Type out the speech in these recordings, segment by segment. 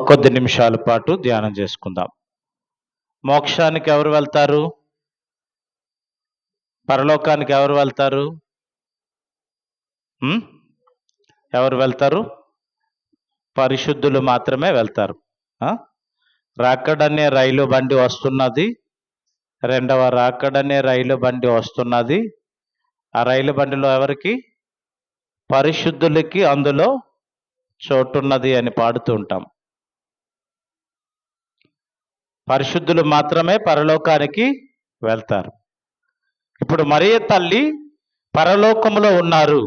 కొద్ది నిమిషాల పాటు ధ్యానం చేసుకుందాం. మోక్షానికి ఎవరు వెళ్తారు? పరలోకానికి ఎవరు వెళ్తారు? ఎవరు వెళ్తారు? పరిశుద్ధులు మాత్రమే వెళ్తారు. రాకడనే రైలు బండి వస్తున్నది, రెండవ రాకడనే రైలు బండి వస్తున్నది. ఆ రైలు బండిలో ఎవరికి? పరిశుద్ధులకి అందులో చోటున్నది అని పాడుతూ ఉంటాం. పరిశుద్ధులు మాత్రమే పరలోకానికి వెళ్తారు. ఇప్పుడు మరియ తల్లి పరలోకములో ఉన్నారు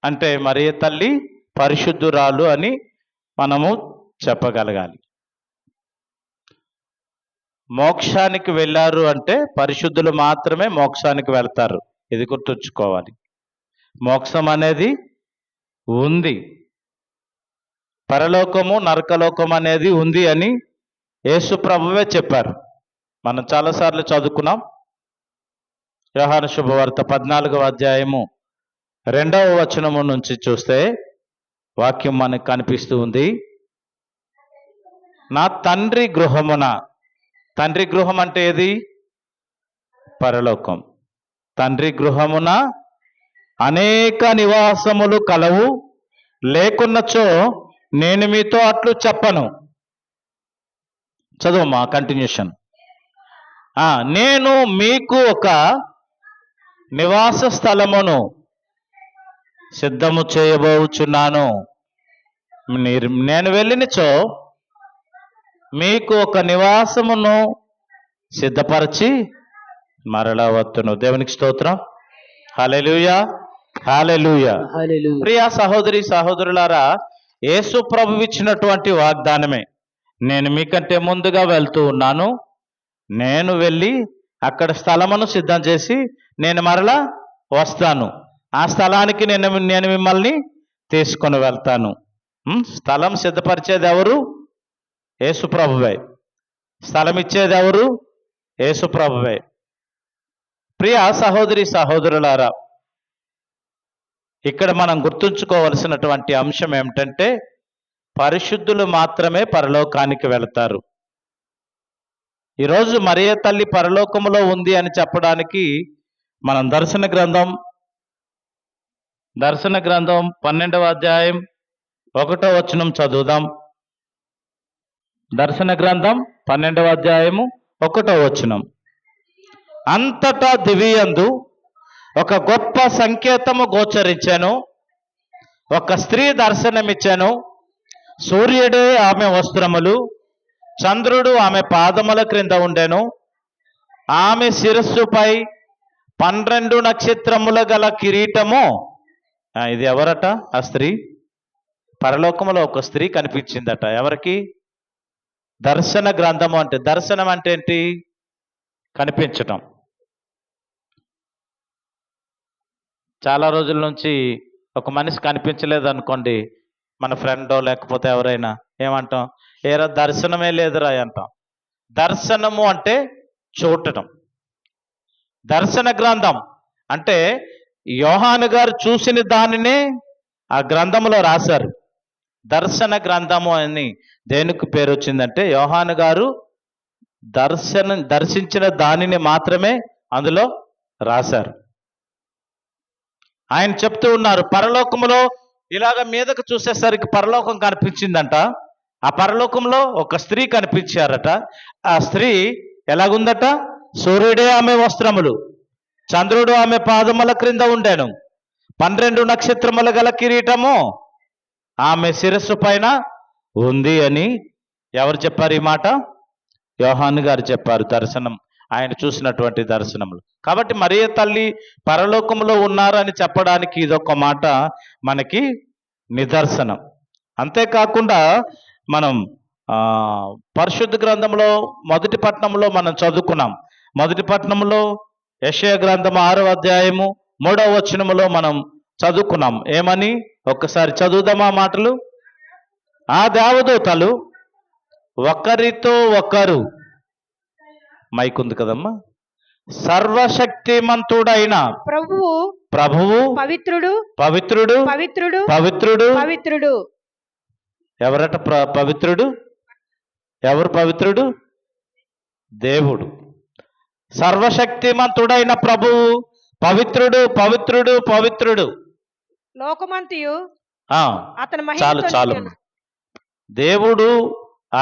అంటే మరియ తల్లి పరిశుద్ధురాలు అని మనము చెప్పగలగాలి. మోక్షానికి వెళ్ళారు అంటే పరిశుద్ధులు మాత్రమే మోక్షానికి వెళ్తారు. ఇది గుర్తుంచుకోవాలి. మోక్షం అనేది ఉంది, పరలోకము నరకలోకం అనేది ఉంది అని యేసు ప్రభువే చెప్పారు. మనం చాలాసార్లు చదువుకున్నాం. యోహాను శుభవార్త 14వ అధ్యాయము 2వ వచనము నుంచి చూస్తే వాక్యం మనకు కనిపిస్తూ ఉంది. నా తండ్రి గృహమున, తండ్రి గృహం అంటే ఏది? పరలోకం. తండ్రి గృహమున అనేక నివాసములు కలవు, లేకున్నచో నేను మీతో అట్లు చెప్పను. చదువమ్మా, కంటిన్యూషన్. నేను మీకు ఒక నివాస స్థలమును సిద్ధము చేయబోచున్నాను. నేను వెళ్ళినచో మీకు ఒక నివాసమును సిద్ధపరచి మరలా వత్తును. దేవునికి స్తోత్రం. హల్లెలూయా, హల్లెలూయా. ప్రియా సహోదరి సహోదరులారా, యేసు ప్రభు ఇచ్చినటువంటి వాగ్దానమే. నేను మీకంటే ముందుగా వెళ్తూ ఉన్నాను, నేను వెళ్ళి అక్కడ స్థలమును సిద్ధం చేసి నేను మరలా వస్తాను. ఆ స్థలానికి నేను మిమ్మల్ని తీసుకొని వెళ్తాను. స్థలం సిద్ధపరిచేది ఎవరు? యేసు ప్రభువే. స్థలం ఇచ్చేది ఎవరు? యేసు ప్రభువే. ప్రియ సహోదరి సహోదరులారా, ఇక్కడ మనం గుర్తుంచుకోవలసినటువంటి అంశం ఏమిటంటే పరిశుద్ధులు మాత్రమే పరలోకానికి వెళతారు. ఈరోజు మరియ తల్లి పరలోకములో ఉంది అని చెప్పడానికి మనం దర్శన గ్రంథం 12వ అధ్యాయం 1వ వచనం చదువుదాం. దర్శన గ్రంథం 12వ అధ్యాయము 1వ వచనం. అంతటా దివియందు ఒక గొప్ప సంకేతము గోచరించాను. ఒక స్త్రీ దర్శనమిచ్చాను. సూర్యుడే ఆమె వస్త్రములు, చంద్రుడు ఆమె పాదముల క్రింద ఉండెను. ఆమె శిరస్సుపై 12 నక్షత్రముల గల కిరీటము. ఇది ఎవరట? ఆ స్త్రీ పరలోకములో ఒక స్త్రీ కనిపించిందట. ఎవరికి? దర్శన గ్రంథము అంటే, దర్శనం అంటే ఏంటి? కనిపించటం. చాలా రోజుల నుంచి ఒక మనిషి కనిపించలేదు అనుకోండి, మన ఫ్రెండో లేకపోతే ఎవరైనా ఏమంటాం? ఏరా దర్శనమే లేదురా అంటాం. దర్శనము అంటే చూడటం. దర్శన గ్రంథం అంటే యోహాను గారు చూసిన దానినే ఆ గ్రంథంలో రాశారు. దర్శన గ్రంథము అని దేనికి పేరు వచ్చిందంటే యోహాను గారు దర్శించిన దానిని మాత్రమే అందులో రాశారు. ఆయన చెప్తూ ఉన్నారు, పరలోకములో ఇలాగ మీదకు చూసేసరికి పరలోకం కనిపించిందంట. ఆ పరలోకంలో ఒక స్త్రీ కనిపించారట. ఆ స్త్రీ ఎలాగుందట? సూర్యుడే ఆమె వస్త్రములు, చంద్రుడు ఆమె పాదముల క్రింద ఉండెను. 12 నక్షత్రముల గల కిరీటము ఆమె శిరస్సు పైన ఉంది అని ఎవరు చెప్పారు ఈ మాట? యోహాను గారు చెప్పారు. దర్శనం, ఆయన చూసినటువంటి దర్శనములు. కాబట్టి మరియ తల్లి పరలోకంలో ఉన్నారని చెప్పడానికి ఇదొక మాట మనకి నిదర్శనం. అంతేకాకుండా మనం పరిశుద్ధ గ్రంథంలో మొదటి పట్టణంలో మనం చదువుకున్నాం. మొదటి పట్టణంలో యెషయా గ్రంథం 6వ అధ్యాయము 3వ వచనములో మనం చదువుకున్నాం. ఏమని? ఒక్కసారి చదువుదామా మాటలు. ఆ దేవదూతలు ఒకరితో ఒకరు, మైక్ ఉంది కదమ్మా, సర్వశక్తిమంతుడైన ప్రభువు పవిత్రుడు పవిత్రుడు పవిత్రుడు పవిత్రుడు ఎవరట పవిత్రుడు? ఎవరు పవిత్రుడు? దేవుడు. సర్వశక్తిమంతుడైన ప్రభువు పవిత్రుడు, పవిత్రుడు, పవిత్రుడు. లోకమంతయు అతని చాలు చాలు. దేవుడు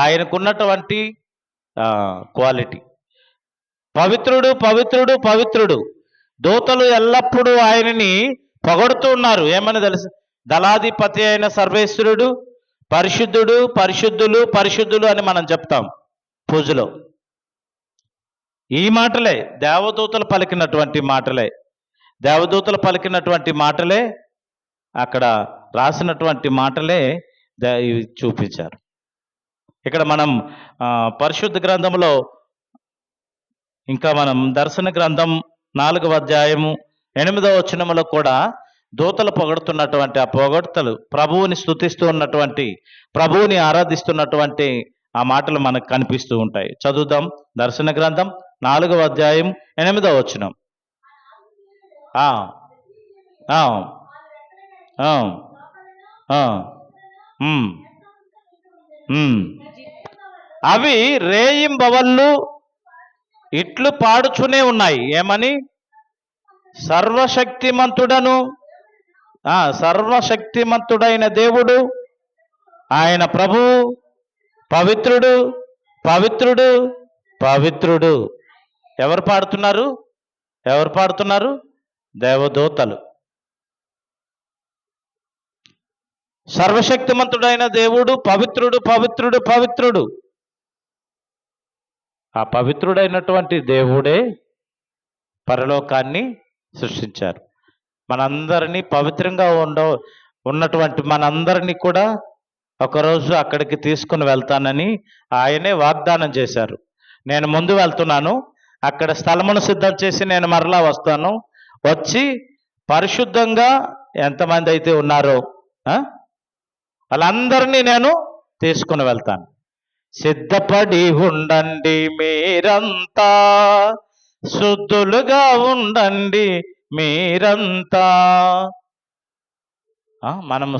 ఆయనకున్నటువంటి క్వాలిటీ పవిత్రుడు, పవిత్రుడు, పవిత్రుడు. దూతలు ఎల్లప్పుడూ ఆయనని పొగడుతూ ఉన్నారు. ఏమని తెలుసు? దళాధిపతి అయిన సర్వేశ్వరుడు పరిశుద్ధుడు, పరిశుద్ధులు, పరిశుద్ధులు అని మనం చెప్తాం పూజలో. ఈ మాటలే దేవదూతలు పలికినటువంటి మాటలే, దేవదూతలు పలికినటువంటి మాటలే, అక్కడ రాసినటువంటి మాటలే చూపించారు. ఇక్కడ మనం పరిశుద్ధ గ్రంథంలో ఇంకా మనం దర్శన గ్రంథం 4వ అధ్యాయము 8వ వచనములో కూడా దూతలు పొగడుతున్నటువంటి ఆ పొగడ్తలు, ప్రభువుని స్తుతిస్తూ ఉన్నటువంటి, ప్రభువుని ఆరాధిస్తున్నటువంటి ఆ మాటలు మనకు కనిపిస్తూ ఉంటాయి. చదువుదాం. దర్శన గ్రంథం 4వ అధ్యాయం 8వ వచనం. అవి రేయింబవళ్ళు ఇట్లు పాడుచునే ఉన్నాయి. ఏమని? సర్వశక్తిమంతుడను, సర్వశక్తిమంతుడైన దేవుడు ఆయన ప్రభువు పవిత్రుడు, పవిత్రుడు, పవిత్రుడు. ఎవరు పాడుతున్నారు? ఎవరు పాడుతున్నారు? దేవదూతలు. సర్వశక్తిమంతుడైన దేవుడు పవిత్రుడు, పవిత్రుడు, పవిత్రుడు. ఆ పవిత్రుడైనటువంటి దేవుడే పరలోకాన్ని సృష్టించారు. మనందరినీ పవిత్రంగా ఉన్నటువంటి మనందరినీ కూడా ఒకరోజు అక్కడికి తీసుకుని వెళ్తానని ఆయనే వాగ్దానం చేశారు. నేను ముందు వెళ్తున్నాను, అక్కడ స్థలమును సిద్ధం చేసి నేను మరలా వస్తాను, వచ్చి పరిశుద్ధంగా ఎంతమంది అయితే ఉన్నారో వాళ్ళందరినీ నేను తీసుకుని వెళ్తాను. సిద్ధపడి ఉండండి మీరంతా, శుద్ధులుగా ఉండండి మీరంతా. మనము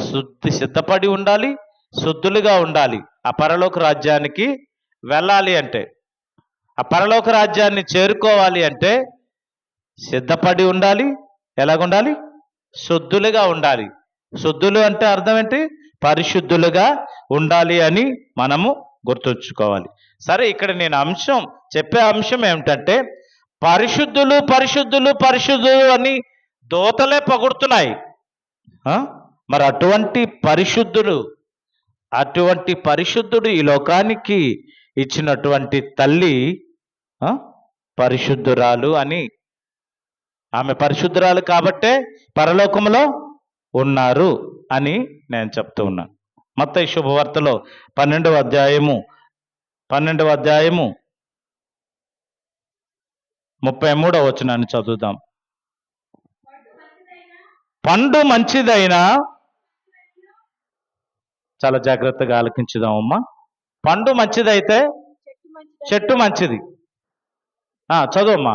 సిద్ధపడి ఉండాలి, శుద్ధులుగా ఉండాలి. ఆ పరలోక రాజ్యానికి వెళ్ళాలి అంటే, ఆ పరలోక రాజ్యాన్ని చేరుకోవాలి అంటే సిద్ధపడి ఉండాలి. ఎలాగుండాలి? శుద్ధులుగా ఉండాలి. శుద్ధులు అంటే అర్థం ఏంటి? పరిశుద్ధులుగా ఉండాలి అని మనము గుర్తుంచుకోవాలి. సరే, ఇక్కడ నేను చెప్పే అంశం ఏమిటంటే, పరిశుద్ధులు, పరిశుద్ధులు, పరిశుద్ధులు అని దూతలే పొగుడుతున్నాయి. మరి అటువంటి పరిశుద్ధుడు ఈ లోకానికి ఇచ్చినటువంటి తల్లి పరిశుద్ధురాలు అని, ఆమె పరిశుద్ధురాలు కాబట్టే పరలోకంలో ఉన్నారు అని నేను చెప్తూ ఉన్నాను. మత్తయి శుభవార్తలో 12వ అధ్యాయము 33వ వచనాన్ని చదువుదాం. పండు మంచిదైనా, చాలా జాగ్రత్తగా ఆలకించుదామమ్మా. పండు మంచిదైతే చెట్టు మంచిది. చదువమ్మా.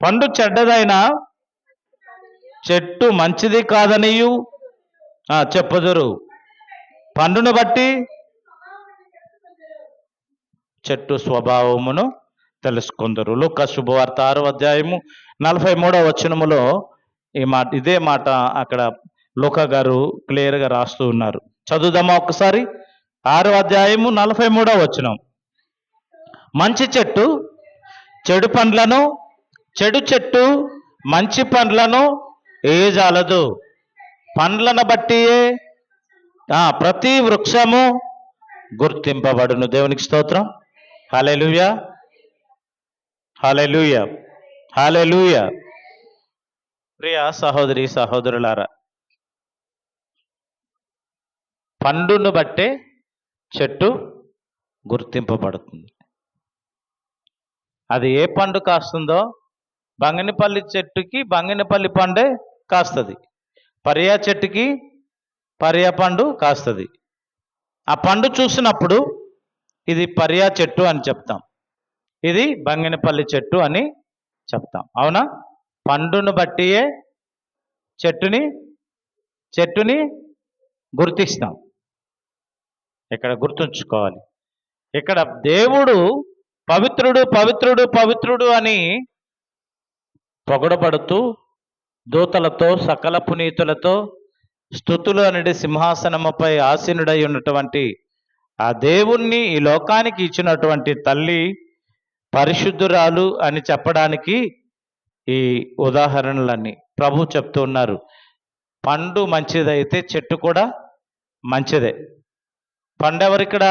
పండు చెడ్డదైనా చెట్టు మంచిది కాదనియు చెప్పుదురు. పండును బట్టి చెట్టు స్వభావమును తెలుసుకుందరు. లూకా శుభవార్త 6వ అధ్యాయము 43వ వచనములో ఇదే మాట అక్కడ లూకా గారు క్లియర్గా రాస్తూ ఉన్నారు. చదువుదామా ఒకసారి. 6వ అధ్యాయము 43వ వచనం. మంచి చెట్టు చెడు పండ్లను, చెడు చెట్టు మంచి పండ్లను ఏజాలదు. పండ్లను బట్టియే ప్రతి వృక్షము గుర్తింపబడును. దేవునికి స్తోత్రం. హల్లెలూయా, హల్లెలూయా, హల్లెలూయా. ప్రియ సహోదరి సహోదరులారా, పండును బట్టే చెట్టు గుర్తింపబడుతుంది. అది ఏ పండు కాస్తుందో, బంగినపల్లి చెట్టుకి బంగినపల్లి పండే కాస్తుంది, పరియా చెట్టుకి పరియా పండు కాస్తుంది. ఆ పండు చూసినప్పుడు ఇది పరియా చెట్టు అని చెప్తాం, ఇది బంగినపల్లి చెట్టు అని చెప్తాం. అవునా? పండును బట్టియే చెట్టుని గుర్తిస్తాం. ఇక్కడ గుర్తుంచుకోవాలి. ఇక్కడ దేవుడు పవిత్రుడు పవిత్రుడు పవిత్రుడు అని పొగడబడుతూ దూతలతో సకల పునీతులతో స్తుతులు అనేది సింహాసనముపై ఆసీనుడై ఉన్నటువంటి ఆ దేవుణ్ణి ఈ లోకానికి ఇచ్చినటువంటి తల్లి పరిశుద్ధురాలు అని చెప్పడానికి ఈ ఉదాహరణలన్నీ ప్రభు చెప్తూ ఉన్నారు. పండు మంచిదైతే చెట్టు కూడా మంచిదే. పండు ఎవరిక్కడ?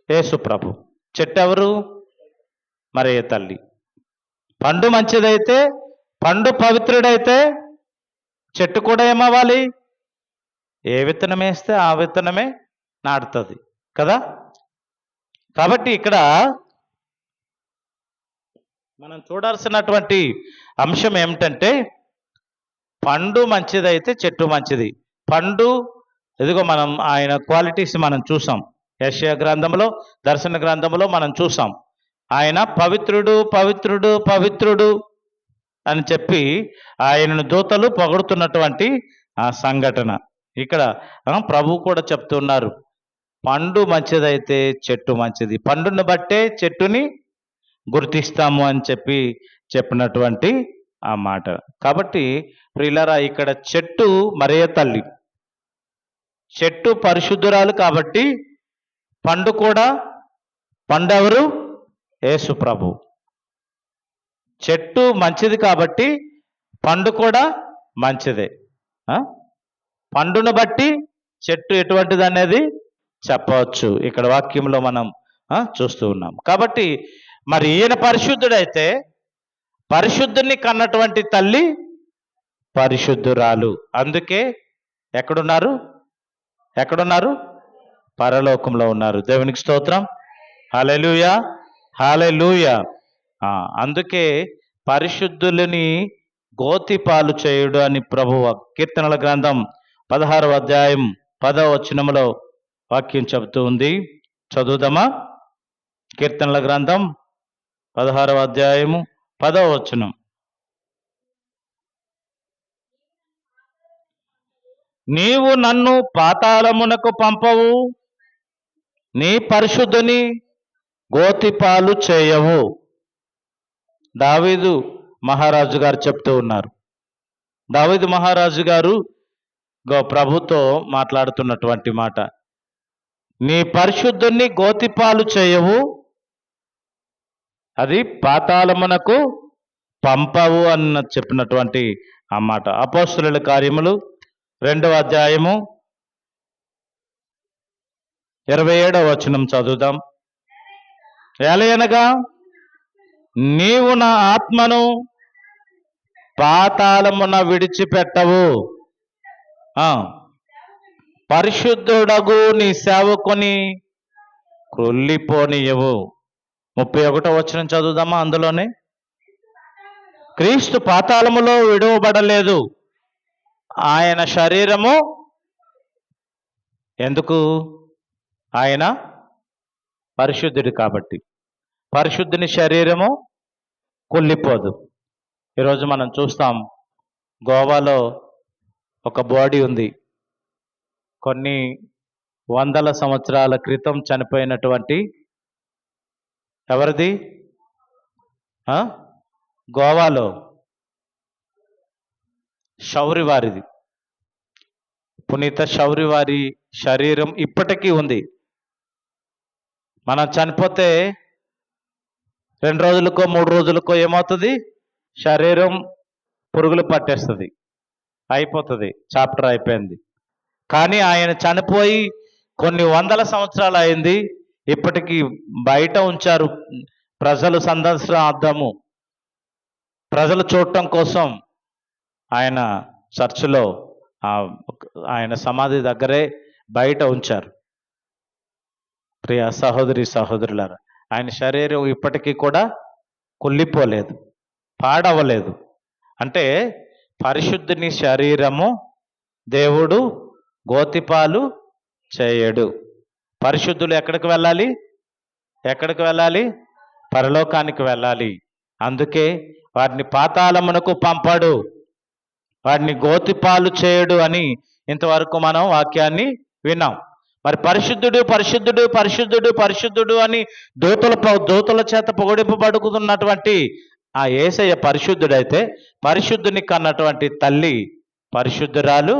యేసు ప్రభు. చెట్టు ఎవరు? మరియ తల్లి. పండు మంచిదైతే, పండు పవిత్రుడైతే చెట్టు కూడా ఏమవ్వాలి? ఏ విత్తనం వేస్తే ఆ విత్తనమే నాటుతుంది కదా. కాబట్టి ఇక్కడ మనం చూడాల్సినటువంటి అంశం ఏమిటంటే, పండు మంచిదైతే చెట్టు మంచిది. పండు ఎదుగో మనం ఆయన క్వాలిటీస్ మనం చూసాం. యెషయా గ్రంథంలో, దర్శన గ్రంథంలో మనం చూసాం. ఆయన పవిత్రుడు పవిత్రుడు పవిత్రుడు అని చెప్పి ఆయనను దూతలు పొగడుతున్నటువంటి ఆ సంఘటన ఇక్కడ ప్రభు కూడా చెప్తున్నారు. పండు మంచిదైతే చెట్టు మంచిది, పండును బట్టే చెట్టుని గుర్తిస్తాము అని చెప్పినటువంటి ఆ మాట. కాబట్టి ప్రియులారా, ఇక్కడ చెట్టు మరియ తల్లి, చెట్టు పరిశుద్ధురాలు కాబట్టి పండు కూడా, పండు ఎవరు? యేసు ప్రభు. చెట్టు మంచిది కాబట్టి పండు కూడా మంచిదే. పండును బట్టి చెట్టు ఎటువంటిది అనేది చెప్పవచ్చు. ఇక్కడ వాక్యంలో మనం చూస్తూ ఉన్నాం. కాబట్టి మరి ఈయన పరిశుద్ధుడైతే పరిశుద్ధుని కన్నటువంటి తల్లి పరిశుద్ధురాలు. అందుకే ఎక్కడున్నారు? పరలోకంలో ఉన్నారు. దేవునికి స్తోత్రం. హల్లెలూయా, హల్లెలూయా. అందుకే పరిశుద్ధులని గోతిపాలు చేయుడు అని ప్రభువు కీర్తనల గ్రంథం 16వ అధ్యాయం 10వ వచనములో వాక్యం చెబుతూ ఉంది. చదువుదామా? కీర్తనల గ్రంథం 16వ అధ్యాయము 10వ వచనం. నీవు నన్ను పాతాళమునకు పంపవు, నీ పరిశుద్ధుని గోతిపాలు చేయవు. దావీదు మహారాజు గారు చెప్తూ ఉన్నారు. దావీదు మహారాజు గారు ప్రభుతో మాట్లాడుతున్నటువంటి మాట, నీ పరిశుద్ధుని గోతిపాలు చేయవు, అది పాతాళమునకు పంపవు అన్న చెప్పినటువంటి ఆ మాట. అపోస్తలుల కార్యములు 2వ అధ్యాయము 27వ వచనం చదువుదాం. ఎలయనగా నీవు నా ఆత్మను పాతాళమున విడిచిపెట్టవు, పరిశుద్ధుడగు నీ సేవకుని క్రొల్లిపోనియవు. 31వ వచనం చదువుదామా? అందులోనే క్రీస్తు పాతాళములో విడువబడలేదు, ఆయన శరీరము ఎందుకు? ఆయన పరిశుద్ధుడు కాబట్టి పరిశుద్ధుని శరీరము కుళ్ళిపోదు. ఈరోజు మనం చూస్తాం, గోవాలో ఒక బాడీ ఉంది. కొన్ని వందల సంవత్సరాల క్రితం చనిపోయినటువంటి, ఎవరిది? గోవాలో శౌరి వారిది. పునీత శౌరి వారి శరీరం ఇప్పటికీ ఉంది. మనం చనిపోతే 2 రోజులకో 3 రోజులకో ఏమవుతుంది? శరీరం పురుగులు పట్టేస్తుంది, అయిపోతుంది, చాప్టర్ అయిపోయింది. కానీ ఆయన చనిపోయి కొన్ని వందల సంవత్సరాలు అయింది, ఇప్పటికీ బయట ఉంచారు. ప్రజలు సందర్శనార్థము, ప్రజలు చూడటం కోసం ఆయన చర్చిలో ఆయన సమాధి దగ్గరే బయట ఉంచారు. ప్రియ సహోదరి సహోదరులారా, ఆయన శరీరం ఇప్పటికీ కూడా కుళ్ళిపోలేదు, పాడవలేదు. అంటే పరిశుద్ధుని శరీరము దేవుడు గోతిపాలు చేయడు. పరిశుద్ధులు ఎక్కడికి వెళ్ళాలి? పరలోకానికి వెళ్ళాలి. అందుకే వారిని పాతాళమునకు పంపాడు, వారిని గోతిపాలు చేయడు అని ఇంతవరకు మనం వాక్యాన్ని విన్నాం. మరి పరిశుద్ధుడు పరిశుద్ధుడు పరిశుద్ధుడు పరిశుద్ధుడు అని దూతల చేత పొగిడింపబడుకుతున్నటువంటి ఆ యేసయ్య పరిశుద్ధుడైతే పరిశుద్ధుని కన్నటువంటి తల్లి పరిశుద్ధురాలు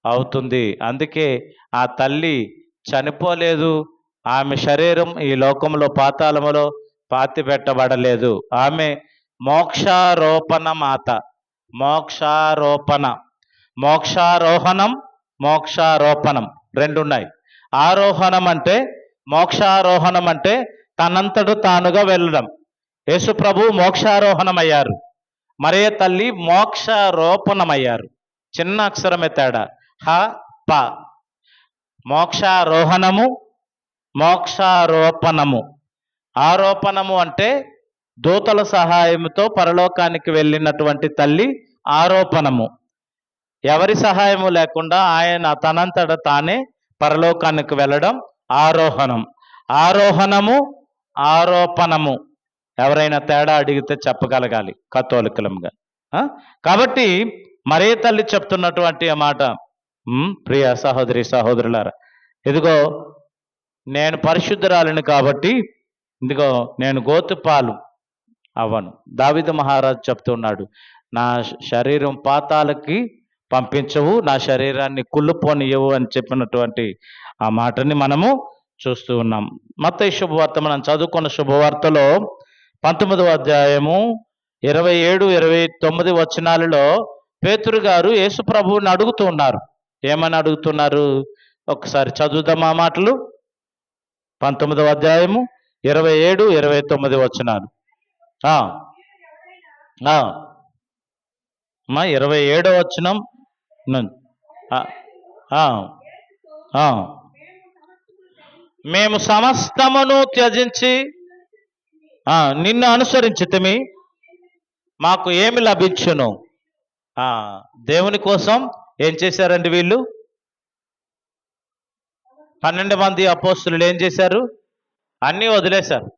అవుతుంది. అందుకే ఆ తల్లి చనిపోలేదు. ఆమె శరీరం ఈ లోకంలో పాతాళములో పాతిపెట్టబడలేదు. ఆమె మోక్షారోపణ మాత. మోక్షారోహణం మోక్షారోపణం రెండు ఉన్నాయి. ఆరోహణం అంటే, మోక్షారోహణం అంటే తనంతట తానుగా వెళ్ళడం. యేసు ప్రభు మోక్షారోహణమయ్యారు, మరియ తల్లి మోక్షారోపణమయ్యారు. చిన్న అక్షరమే తేడా, హ ప. మోక్షారోహణము మోక్షారోపణము. ఆరోపణము అంటే దూతల సహాయంతో పరలోకానికి వెళ్ళినటువంటి తల్లి ఆరోపణము. ఎవరి సహాయము లేకుండా ఆయన తనంతట తానే పరలోకానికి వెళ్ళడం ఆరోహణం. ఆరోహణము ఆరోపణము. ఎవరైనా తేడా అడిగితే చెప్పగలగాలి కథోలికలంగా. కాబట్టి మరే తల్లి చెప్తున్నటువంటి ఆ మాట, ప్రియ సహోదరి సహోదరులారా, ఇదిగో నేను పరిశుద్ధురాలిని కాబట్టి ఇదిగో నేను గోతుపాలు అవ్వను. దావీదు మహారాజు చెప్తున్నాడు, నా శరీరం పాతాలకి పంపించవు, నా శరీరాన్ని కుళ్ళుపోనియవు అని చెప్పినటువంటి ఆ మాటని మనము చూస్తూ ఉన్నాం. మత్తయి శుభవార్త మనం చదువుకున్న శుభవార్తలో 19వ అధ్యాయము 27-29 వచనాలలో పేతురు గారు యేసు ప్రభువుని అడుగుతూ ఉన్నారు. ఏమని అడుగుతున్నారు? ఒకసారి చదువుదాం ఆ మాటలు. 19వ అధ్యాయము 27-29 వచనాలు. 27వ వచనం. మేము సమస్తమును త్యజించి నిన్ను అనుసరించితిమి, మాకు ఏమి లభించును? దేవుని కోసం ఏం చేశారండి వీళ్ళు? 12 మంది అపోస్తులు ఏం చేశారు? అన్నీ వదిలేశారు.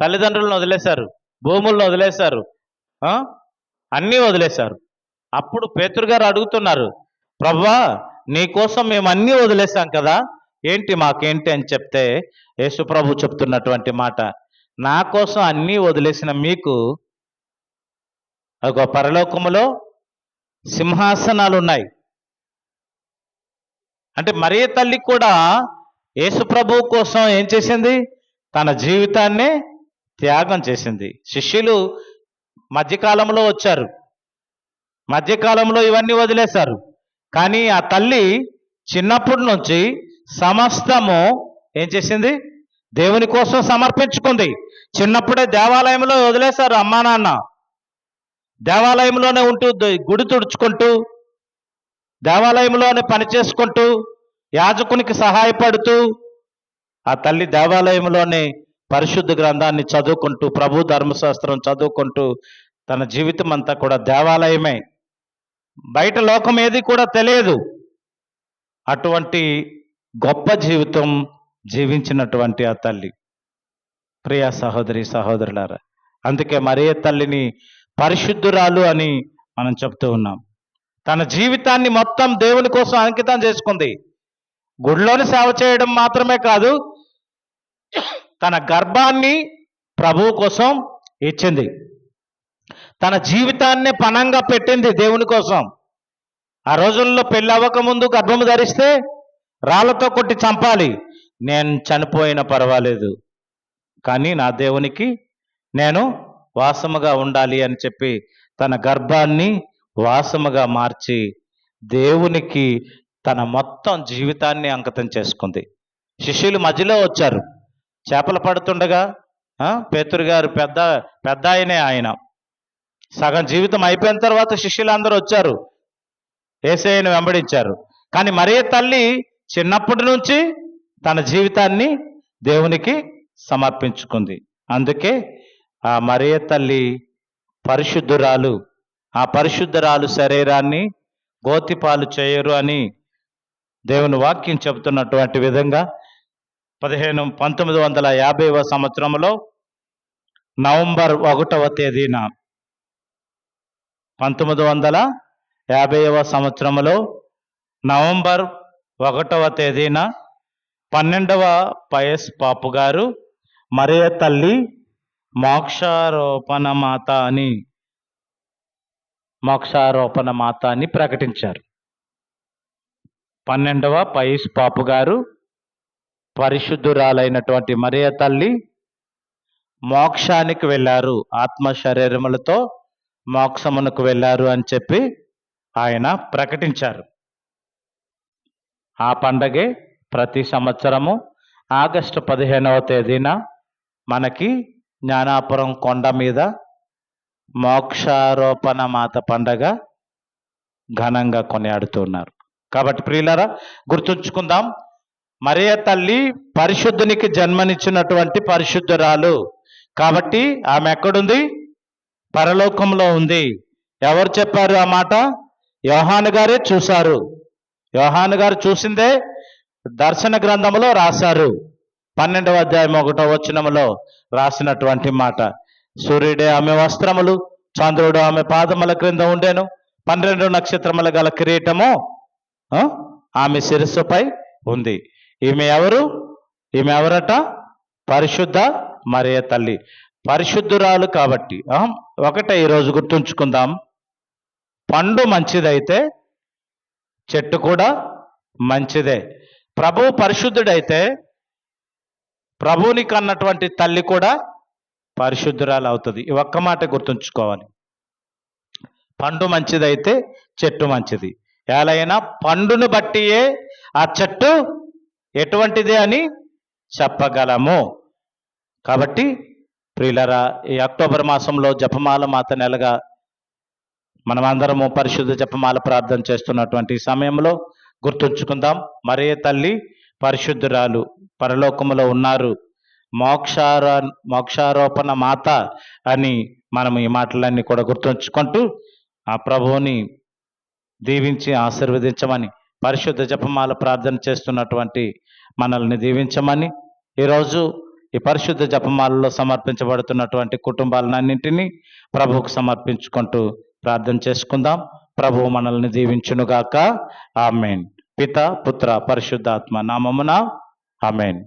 తల్లిదండ్రులను వదిలేశారు, భూములను వదిలేశారు, అన్నీ వదిలేశారు. అప్పుడు పేతురు గారు అడుగుతున్నారు, ప్రభువా నీ కోసం మేము అన్నీ వదిలేశాం కదా, ఏంటి మాకేంటి అని చెప్తే యేసు ప్రభు చెప్తున్నటువంటి మాట, నా కోసం అన్నీ వదిలేసిన మీకు ఒక పరలోకములో సింహాసనాలు ఉన్నాయి. అంటే మరియ తల్లి కూడా యేసు ప్రభువు కోసం ఏం చేసింది? తన జీవితాన్నే త్యాగం చేసింది. శిష్యులు మధ్యకాలంలో వచ్చారు, మధ్యకాలంలో ఇవన్నీ వదిలేశారు. కానీ ఆ తల్లి చిన్నప్పటి నుంచి సమస్తము ఏం చేసింది? దేవుని కోసం సమర్పించుకుంది. చిన్నప్పుడే దేవాలయంలో వదిలేశారు అమ్మా నాన్న. దేవాలయంలోనే ఉంటూ గుడి తుడుచుకుంటూ, దేవాలయంలోనే పని చేసుకుంటూ, యాజకునికి సహాయపడుతూ ఆ తల్లి దేవాలయంలోనే పరిశుద్ధ గ్రంథాన్ని చదువుకుంటూ, ప్రభు ధర్మశాస్త్రం చదువుకుంటూ తన జీవితం అంతా కూడా దేవాలయమే. బయట లోకం ఏది కూడా తెలియదు. అటువంటి గొప్ప జీవితం జీవించినటువంటి ఆ తల్లి. ప్రియ సహోదరి సహోదరులారా, అందుకే మరియ తల్లిని పరిశుద్ధురాలు అని మనం చెప్తూ ఉన్నాం. తన జీవితాన్ని మొత్తం దేవుని కోసం అంకితం చేసుకుంది. గుడిలోని సేవ చేయడం మాత్రమే కాదు, తన గర్భాన్ని ప్రభువు కోసం ఇచ్చింది. తన జీవితాన్ని పణంగా పెట్టింది దేవుని కోసం. ఆ రోజుల్లో పెళ్ళి అవ్వకముందు గర్భము ధరిస్తే రాళ్లతో కొట్టి చంపాలి. నేను చనిపోయినా పర్వాలేదు, కానీ నా దేవునికి నేను వాసముగా ఉండాలి అని చెప్పి తన గర్భాన్ని వాసముగా మార్చి దేవునికి తన మొత్తం జీవితాన్ని అంకితం చేసుకుంది. శిష్యులు మధ్యలో వచ్చారు. చేపలు పడుతుండగా పేతురు గారు పెద్ద ఆయనే, ఆయన సగం జీవితం అయిపోయిన తర్వాత శిష్యులందరూ వచ్చారు, యేసయ్యను వెంబడించారు. కానీ మరియ తల్లి చిన్నప్పటి నుంచి తన జీవితాన్ని దేవునికి సమర్పించుకుంది. అందుకే ఆ మరియ తల్లి పరిశుద్ధురాలు. ఆ పరిశుద్ధురాలు శరీరాన్ని గోతిపాలు చేయరు అని దేవుని వాక్యం చెబుతున్నటువంటి విధంగా 1950వ సంవత్సరంలో నవంబర్ 1వ తేదీన 1950వ సంవత్సరంలో నవంబర్ 1వ తేదీన 12వ పయస్ పాపు గారు మరియ తల్లి మోక్షారోపణ మాత అని ప్రకటించారు. 12వ పయస్ పాపు గారు పరిశుద్ధురాలైనటువంటి మరియ తల్లి మోక్షానికి వెళ్ళారు, ఆత్మ శరీరములతో మోక్షమునకు వెళ్ళారు అని చెప్పి ఆయన ప్రకటించారు. ఆ పండగే ప్రతి సంవత్సరము ఆగస్టు 15వ తేదీన మనకి జ్ఞానాపురం కొండ మీద మోక్షారోపణ మాత పండగ ఘనంగా కొనియాడుతున్నారు. కాబట్టి ప్రియులారా, గుర్తుంచుకుందాం, మరియ తల్లి పరిశుద్ధునికి జన్మనిచ్చినటువంటి పరిశుద్ధురాలు. కాబట్టి ఆమె ఎక్కడుంది? పరలోకంలో ఉంది. ఎవరు చెప్పారు ఆ మాట? యోహాను గారే చూశారు. యోహాను గారు చూసిందే దర్శన గ్రంథములో రాశారు. 12వ అధ్యాయం 1వ వచనములో రాసినటువంటి మాట. సూర్యుడే ఆమె వస్త్రములు, చంద్రుడు ఆమె పాదముల క్రింద ఉండెను, 12 నక్షత్రముల గల కిరీటము ఆమె శిరస్సుపై ఉంది. ఈమె ఎవరు? ఈమె ఎవరట? పరిశుద్ధ మరియ తల్లి, పరిశుద్ధురాలు. కాబట్టి ఒకటే ఈరోజు గుర్తుంచుకుందాం, పండు మంచిదైతే చెట్టు కూడా మంచిదే. ప్రభువు పరిశుద్ధుడైతే ప్రభువుని కన్నటువంటి తల్లి కూడా పరిశుద్ధురాలు అవుతుంది. ఈ ఒక్క మాట గుర్తుంచుకోవాలి. పండు మంచిదైతే చెట్టు మంచిది. ఎలాగైనా పండును బట్టియే ఆ చెట్టు ఎటువంటిది అని చెప్పగలము. కాబట్టి ప్రియులరా, ఈ అక్టోబర్ మాసంలో జపమాల మాత నెలగా మనమందరము పరిశుద్ధ జపమాల ప్రార్థన చేస్తున్నటువంటి సమయంలో గుర్తుంచుకుందాం, మరియ తల్లి పరిశుద్ధురాలు, పరలోకములో ఉన్నారు, మోక్షారోపణ మాత అని మనం ఈ మాటలన్నీ కూడా గుర్తుంచుకుంటూ ఆ ప్రభువుని దీవించి ఆశీర్వదించమని, పరిశుద్ధ జపమాల ప్రార్థన చేస్తున్నటువంటి మనల్ని దీవించమని, ఈరోజు ఈ పరిశుద్ధ జపమాలలో సమర్పించబడుతున్నటువంటి కుటుంబాలన్నింటినీ ప్రభువుకు సమర్పించుకుంటూ ప్రార్థన చేసుకుందాం. ప్రభువు మనల్ని దీవించునుగాక. ఆమేన్. పిత, పుత్ర, పరిశుద్ధాత్మ నామమున ఆమేన్.